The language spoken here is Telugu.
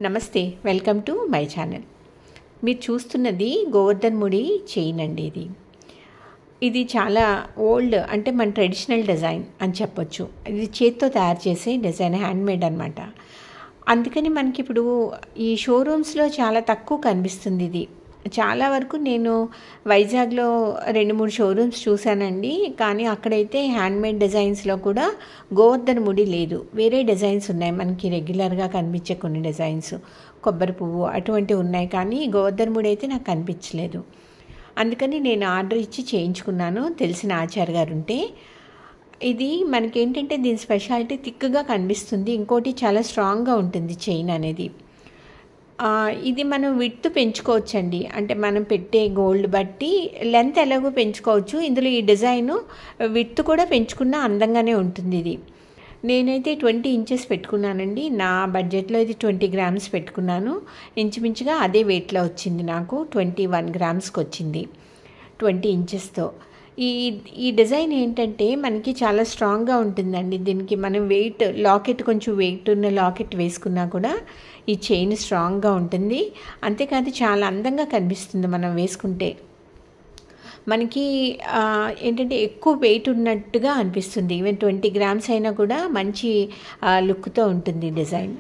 నమస్తే, వెల్కమ్ టు మై ఛానల్. మీరు చూస్తున్నది గోవర్ధన్ ముడి చైన్ అండి. ఇది చాలా ఓల్డ్, అంటే మన ట్రెడిషనల్ డిజైన్ అని చెప్పొచ్చు. ఇది చేత్తో తయారు చేసే డిజైన్, హ్యాండ్మేడ్ అనమాట. అందుకని మనకి ఇప్పుడు ఈ షోరూమ్స్లో చాలా తక్కువ కనిపిస్తుంది ఇది. చాలా వరకు నేను వైజాగ్లో 2-3 షోరూమ్స్ చూశానండి. కానీ అక్కడైతే హ్యాండ్మేడ్ డిజైన్స్లో కూడా గోవర్ధన్ ముడి లేదు. వేరే డిజైన్స్ ఉన్నాయి, మనకి రెగ్యులర్గా కనిపించే కొన్ని డిజైన్స్, కొబ్బరి పువ్వు అటువంటివి ఉన్నాయి. కానీ గోవర్ధన్ ముడి అయితే నాకు కనిపించలేదు. అందుకని నేను ఆర్డర్ ఇచ్చి చేయించుకున్నాను, తెలిసిన ఆచార్య గారు ఉంటే. ఇది మనకేంటంటే దీని స్పెషాలిటీ థిక్గా కనిపిస్తుంది. ఇంకోటి చాలా స్ట్రాంగ్గా ఉంటుంది చైన్ అనేది. ఇది మనం విడ్త్ పెంచుకోవచ్చండి. అంటే మనం పెట్టే గోల్డ్ బట్టి లెంత్ ఎలాగో పెంచుకోవచ్చు. ఇందులో ఈ డిజైను విడ్త్ కూడా పెంచుకున్నా అందంగానే ఉంటుంది ఇది. నేనైతే 20 ఇంచెస్ పెట్టుకున్నానండి. నా బడ్జెట్లో ఇది 20 గ్రామ్స్ పెట్టుకున్నాను. ఇంచుమించుగా అదే వెయిట్లో వచ్చింది నాకు. 21 గ్రామ్స్కి వచ్చింది 20 ఇంచెస్తో. ఈ డిజైన్ ఏంటంటే మనకి చాలా స్ట్రాంగ్గా ఉంటుందండి. దీనికి మనం వెయిట్, లాకెట్ కొంచెం వెయిట్ ఉన్న లాకెట్ వేసుకున్నా కూడా ఈ చైన్ స్ట్రాంగ్గా ఉంటుంది. అంతేకాదు చాలా అందంగా కనిపిస్తుంది మనం వేసుకుంటే. మనకి ఏంటంటే ఎక్కువ వెయిట్ ఉన్నట్టుగా అనిపిస్తుంది. ఈవెన్ 20 గ్రామ్స్ అయినా కూడా మంచి లుక్తో ఉంటుంది డిజైన్.